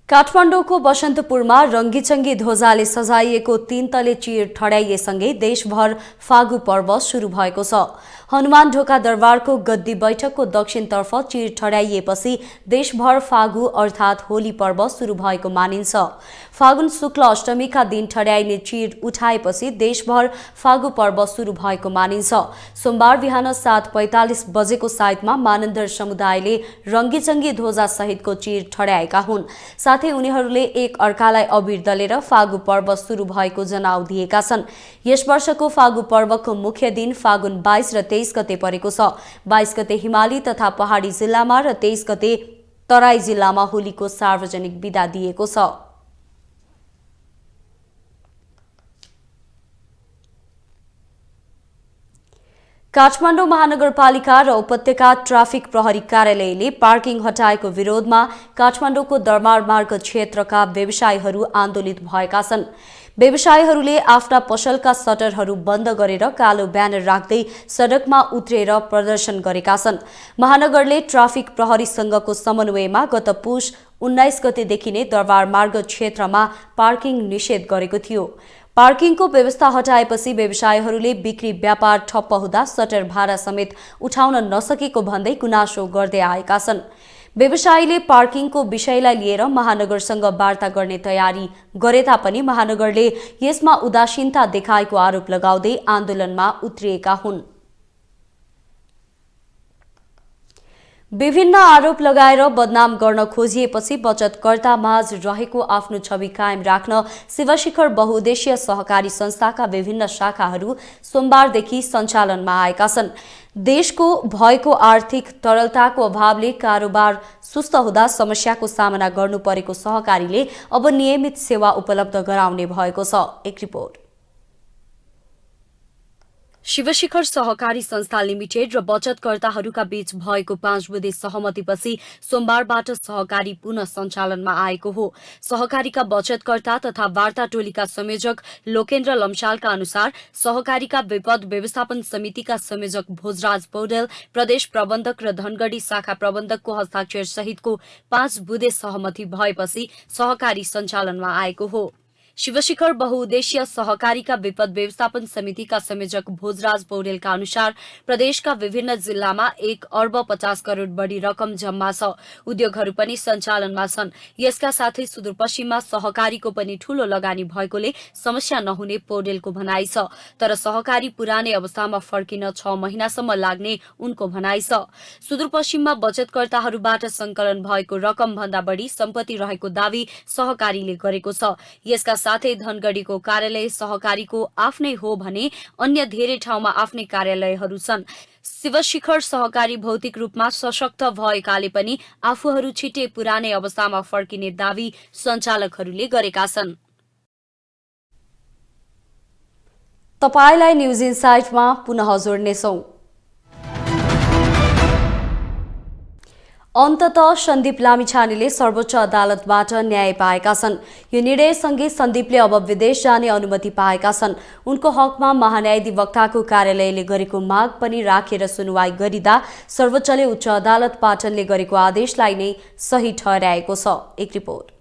काठमाडौँको बसन्तपुरमा रङ्गीचङ्गी ध्वजाले सजाइएको 3 तले चिर ठड्याइएसँगै देशभर फागु पर्व सुरु भएको छ। हनुमान ढोका दरबारको गद्दी बैठकको दक्षिणतर्फ चिर ठड्याइएपछि देशभर फागु अर्थात् होली पर्व सुरु भएको मानिन्छ। फागुन शुक्ल अष्टमीका दिन ठड्याइने चिर उठाएपछि देशभर फागु पर्व सुरु भएको मानिन्छ। सोमबार बिहान 7:45 बजेको साइतमा मानन्दर समुदायले रङ्गीचङ्गी ध्वजा सहितको चिर ठड्याएका हुन्। साथै उनीहरूले एक अर्कालाई अबिर दलेर फागु पर्व सुरु भएको जनाउ दिएका छन्। यस वर्षको फागु पर्वको मुख्य दिन फागुन 22 र 23 गते परेको छ। 22 गते हिमाली तथा पहाडी जिल्लामा र 23 गते तराई जिल्लामा होलीको सार्वजनिक बिदा दिएको छ। काठमाडौँ महानगरपालिका र उपत्यका ट्राफिक प्रहरी कार्यालयले पार्किङ हटाएको विरोधमा काठमाडौँको दरबार मार्ग क्षेत्रका व्यवसायीहरू आन्दोलित भएका छन्। व्यवसायीहरूले आफ्ना पसलका सटरहरू बन्द गरेर कालो ब्यानर राख्दै सडकमा उत्रेर प्रदर्शन गरेका छन्। महानगरले ट्राफिक प्रहरीसँगको समन्वयमा गत पुष 19 गतेदेखि नै दरबार मार्ग क्षेत्रमा पार्किङ निषेध गरेको थियो। पार्किङको व्यवस्था हटाएपछि व्यवसायीहरूले बिक्री व्यापार ठप्प हुँदा सटर भाडा समेत उठाउन नसकेको भन्दै गुनासो गर्दै आएका छन्। व्यवसायीले पार्किङको विषयलाई लिएर महानगरसँग वार्ता गर्ने तयारी गरे तापनि महानगरले यसमा उदासीनता देखाएको आरोप लगाउँदै आन्दोलनमा उत्रिएका हुन्। विभिन्न आरोप लगाएर बदनाम गर्न खोजिएपछि बचतकर्ता माझ रहेको आफ्नो छवि कायम राख्न शिवशिखर बहुउद्देश्य सहकारी संस्थाका विभिन्न शाखाहरू सोमबारदेखि सञ्चालनमा आएका छन्। देशको भएको आर्थिक तरलताको अभावले कारोबार सुस्त हुँदा समस्याको सामना गर्नु परेको सहकारीले अब नियमित सेवा उपलब्ध गराउने भएको छ। एक रिपोर्ट। शिवशिखर सहकारी संस्था लिमिटेड र बचतकर्ताहरूका बीच भएको 5 बुँदे सहमतिपछि सोमबारबाट सहकारी पुनः सञ्चालनमा आएको हो। सहकारीका बचतकर्ता तथा वार्ता टोलीका संयोजक लोकेन्द्र लम्सालका अनुसार सहकारीका विपद व्यवस्थापन समितिका संयोजक भोजराज पौडेल, प्रदेश प्रबन्धक र धनगढी शाखा प्रबन्धकको हस्ताक्षर सहितको 5 बुँदे सहमति भएपछि सहकारी सञ्चालनमा आएको हो। शिवशिखर बहुउद्देश्य सहकारीका विपद व्यवस्थापन समितिका संयोजक भोजराज पौडेलका अनुसार प्रदेशका विभिन्न जिल्लामा 1 अर्ब 50 करोड़ बढी रकम जम्मा छ। उद्योगहरू पनि सञ्चालनमा छन्। यसका साथै सुदूरपश्चिममा सहकारीको पनि ठूलो लगानी भएकोले समस्या नहुने पौडेलको भनाइ छ। तर सहकारी पुरानै अवस्थामा फर्किन 6 महिनासम्म लाग्ने उनको भनाइ छ। सुदूरपश्चिममा बचतकर्ताहरूबाट संकलन भएको रकम भन्दा बढी सम्पत्ति रहेको दावी सहकारीले गरेको छ। यसका साथै धनगढीको कार्यालय सहकारीको आफ्नै हो भने अन्य धेरै ठाउँमा आफ्नै कार्यालयहरू छन्। शिवशिखर सहकारी भौतिक रूपमा सशक्त भएकाले पनि आफूहरू छिट्टै पुरानै अवस्थामा फर्किने दावी सञ्चालकहरूले गरेका छन्। तपाईलाई न्यूज इनसाइटमा पुनः जोड्नेछौं। अन्ततः सन्दीप लामिछानेले सर्वोच्च अदालतबाट न्याय पाएका छन्। यो निर्णयसँगै सन्दीपले अब विदेश जाने अनुमति पाएका छन्। उनको हकमा महान्यायाधिवक्ताको कार्यालयले गरेको माग पनि राखेर सुनवाई गरिदा सर्वोच्चले उच्च अदालत पाटनले गरेको आदेशलाई नै सही ठहर्याएको छ। एक रिपोर्ट।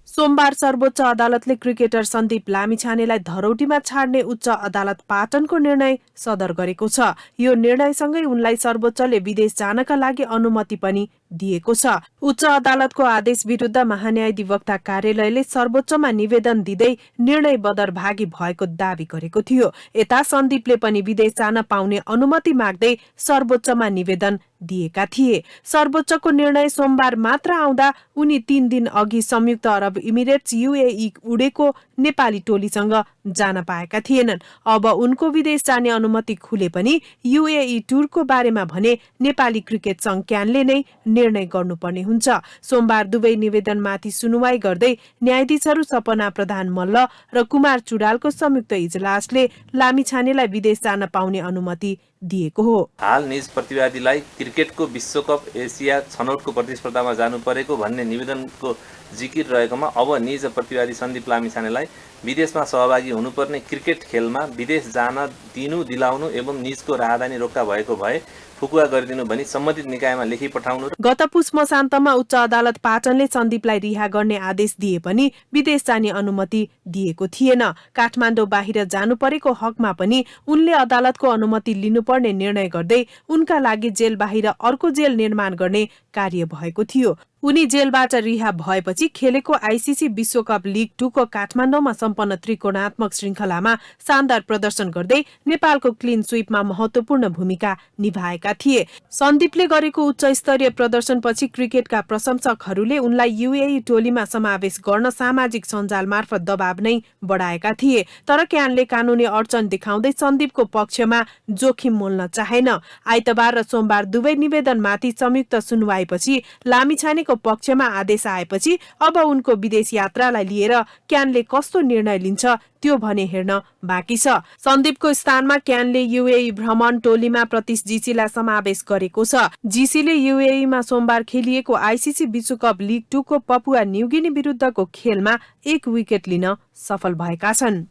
सोमबार सर्वोच्च अदालतले क्रिकेटर सन्दीप लामिछानेलाई धरौटीमा छाड्ने उच्च अदालत पाटनको निर्णय सदर गरेको छ। यो निर्णयसँगै उनलाई सर्वोच्चले विदेश जानका लागि अनुमति पनि दिएको छ। उच्च अदालतको आदेश विरुद्ध महान्यायाधिवक्ता कार्यालयले सर्वोच्चमा निवेदन दिँदै निर्णय बदरभागी भएको दावी गरेको थियो। यता सन्दीपले पनि विदेश जान पाउने अनुमति माग्दै सर्वोच्चमा निवेदन दिएका थिए। सर्वोच्चको निर्णय सोमबार मात्र आउँदा उनी 3 दिन अघि संयुक्त अरब इमिरेट्स UAE उडेको नेपाली टोलीसँग जान पाएका थिएनन्। अब उनको विदेश जाने अनुमति खुले पनि UAE टुरको बारेमा भने नेपाली क्रिकेट संघ क्यानले नै निर्णय गर्नुपर्ने हुन्छ। सोमबार दुवै निवेदनमाथि सुनवाई गर्दै न्यायाधीशहरू सपना प्रधान मल्ल र कुमार चुडालको संयुक्त इजलासले लामिछानेलाई विदेश जान पाउने अनुमति दिएको हो। हाल निज प्रतिवादीलाई क्रिकेटको विश्वकप एसिया छनौटको प्रतिस्पर्धामा जानु परेको भन्ने निवेदनको जिकिर रहेकोमा अब निज प्रतिवादी सन्दीप लामिछानेलाई विदेशमा सहभागी हुनुपर्ने क्रिकेट खेलमा विदेश जान दिलाउनु एवं निजको राहदानी रोक्का भएको भए फुकुवा गरिदिनु भनी सम्बन्धित निकायमा लेखी पठाउनु। गत पुस मसान्तमा उच्च अदालत पाटनले सन्दीपलाई रिहा गर्ने आदेश दिए पनि विदेश जाने अनुमति दिएको थिएन। काठमाडौँ बाहिर जानु परेको हकमा पनि उनले अदालतको अनुमति लिनुपर्ने निर्णय गर्दै उनका लागि जेल बाहिर अर्को जेल निर्माण गर्ने कार्य भएको थियो। उनी जेलबाट रिहा भएपछि खेलेको आइसिसी विश्वकप लिग 2 को काठमाडौँमा सम्पन्न त्रिकोणात्मक श्रृङ्खलामा शानदार प्रदर्शन गर्दै नेपालको क्लिन स्वीपमा महत्वपूर्ण भूमिका निभाएका थिए। सन्दीपले गरेको उच्च स्तरीय प्रदर्शनपछि क्रिकेटका प्रशंसकहरूले उनलाई युएई टोलीमा समावेश गर्न सामाजिक सञ्जाल मार्फत दबाव नै बढाएका थिए। तर क्यानले कानूनी अडचन देखाउँदै सन्दीपको पक्षमा जोखिम मोल्न चाहेन। आइतबार र सोमबार दुवै निवेदनमाथि संयुक्त सुनवाईपछि लामिछाने पक्षमा आदेश आएपछि अब उनको विदेश यात्रालाई लिएर क्यानले कस्तो निर्णय लिन्छ त्यो भने हेर्न बाँकी छ। सन्दीपको स्थानमा क्यानले युएई भ्रमण टोलीमा प्रतीश जीसीलाई समावेश गरेको छ। जीसीले युएईमा सोमबार खेलिएको आइसिसी विश्वकप लिग 2 को पपुवा न्युगिनी विरुद्धको खेलमा 1 विकेट लिन सफल भएका छन्।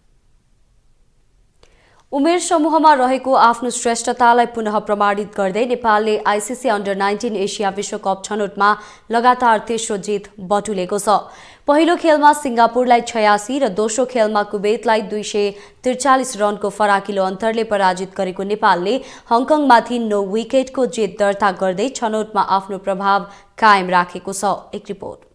उमेर समूहमा रहेको आफ्नो श्रेष्ठतालाई पुनः प्रमाणित गर्दै नेपालले आइसिसी अन्डर 19 एसिया विश्वकप छनौटमा लगातार तेस्रो जित बटुलेको छ। पहिलो खेलमा सिंगापुरलाई 86 र दोस्रो खेलमा कुवेतलाई 243 रनको फराकिलो अन्तरले पराजित गरेको नेपालले हङकङमाथि 9 विकेटको जित दर्ता गर्दै छनौटमा आफ्नो प्रभाव कायम राखेको छ। एक रिपोर्ट।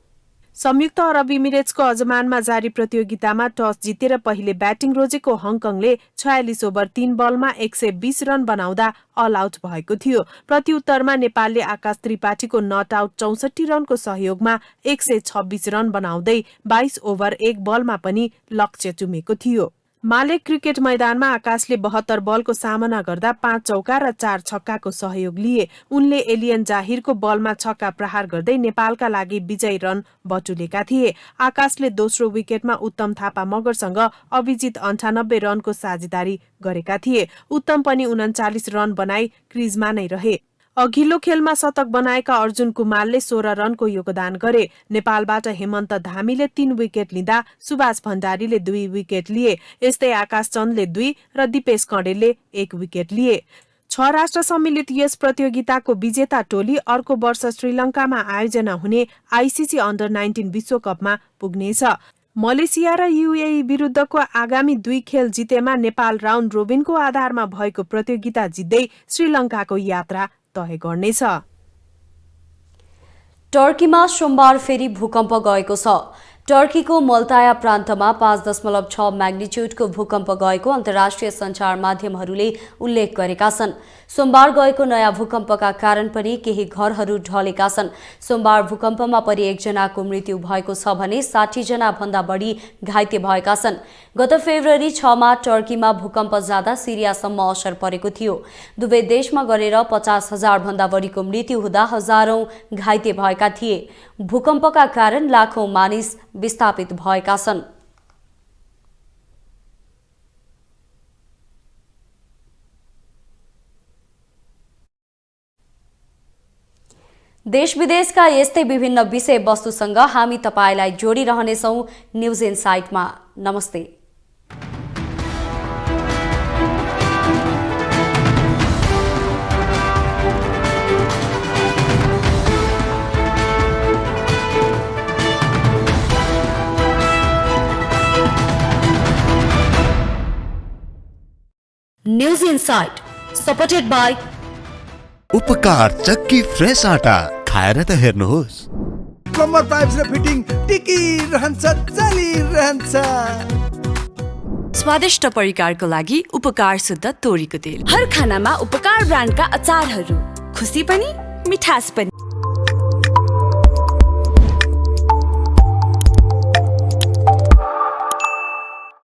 संयुक्त अरब इमिरेट्सको अजमानमा जारी प्रतियोगितामा टस जितेर पहिले ब्याटिङ रोजेको हङकङले 46 ओभर 3 बलमा 120 रन बनाउँदा अल आउट भएको थियो। प्रत्युत्तरमा नेपालले आकाश त्रिपाठीको नट आउट 64 रनको सहयोगमा 126 रन बनाउँदै 22 ओभर 1 बलमा पनि लक्ष्य चुमेको थियो। माले क्रिकेट मैदानमा आकाशले 72 बलको सामना गर्दा 5 चौका र 4 छक्काको सहयोग लिए। उनले एलियन जाहिरको बलमा छक्का प्रहार गर्दै नेपालका लागि विजयी रन बटुलेका थिए। आकाशले दोस्रो विकेटमा उत्तम थापा मगरसँग अभिजित 98 रनको साझेदारी गरेका थिए। उत्तम पनि 39 रन बनाई क्रिजमा नै रहे। अघिल्लो खेलमा शतक बनाएका अर्जुन कुमारले 16 रनको योगदान गरे। नेपालबाट हेमन्त धामीले 3 विकेट लिँदा सुभाष भण्डारीले 2 विकेट लिए। यस्तै आकाश चन्दले 2 र दिपेश कँडेलले 1 विकेट लिए। 6 राष्ट्र सम्मिलित यस प्रतियोगिताको विजेता टोली अर्को वर्ष श्रीलङ्कामा आयोजना हुने आइसिसी अन्डर 19 विश्वकपमा पुग्नेछ। मलेसिया र युएई विरुद्धको आगामी 2 खेल जितेमा नेपाल राउन्ड रोबिनको आधारमा भएको प्रतियोगिता जित्दै श्रीलङ्काको यात्रा तय गर्नेछ। टर्कीमा सोमबार फेरि भूकम्प गएको छ। टर्कीको मल्ताया प्रान्तमा 5.6 म्याग्निट्युडको भूकम्प गएको अन्तर्राष्ट्रिय सञ्चार माध्यमहरूले उल्लेख गरेका छन्। सोमबार गएको नयाँ भूकम्पका कारण पनि केही घरहरू ढलेका छन्। सोमबार भूकम्पमा परि 1 जनाको मृत्यु भएको छ भने 60 जना भन्दा बढी घाइते भएका छन्। गत फेब्रुअरी 6 मा टर्कीमा भूकम्प जाँदा सिरियासम्म असर परेको थियो। दुवै देशमा गरेर 50,000 भन्दा बढीको मृत्यु हुँदा हजारौं घाइते भएका थिए। भूकम्पका कारण लाखौं मानिस विस्थापित भएका छन्। देश विदेशका यस्तै विभिन्न विषयवस्तुसँग हामी तपाईलाई जोडिरहनेछौं न्यूज इनसाइटमा। नमस्ते। न्यूज इनसाइट सपोर्टेड बाय उपकार चक्की फ्रेश आटा खाएर त हेर्नुहोस्। प्लम्बर पाइप्स र फिटिङ टिकिरहन्छ चलिरहन्छ। स्वादिष्ट परिकारको लागि उपकार शुद्ध तोरीको तेल। हर खानामा उपकार ब्रान्डका अचारहरू, खुसी पनि मिठास पनि।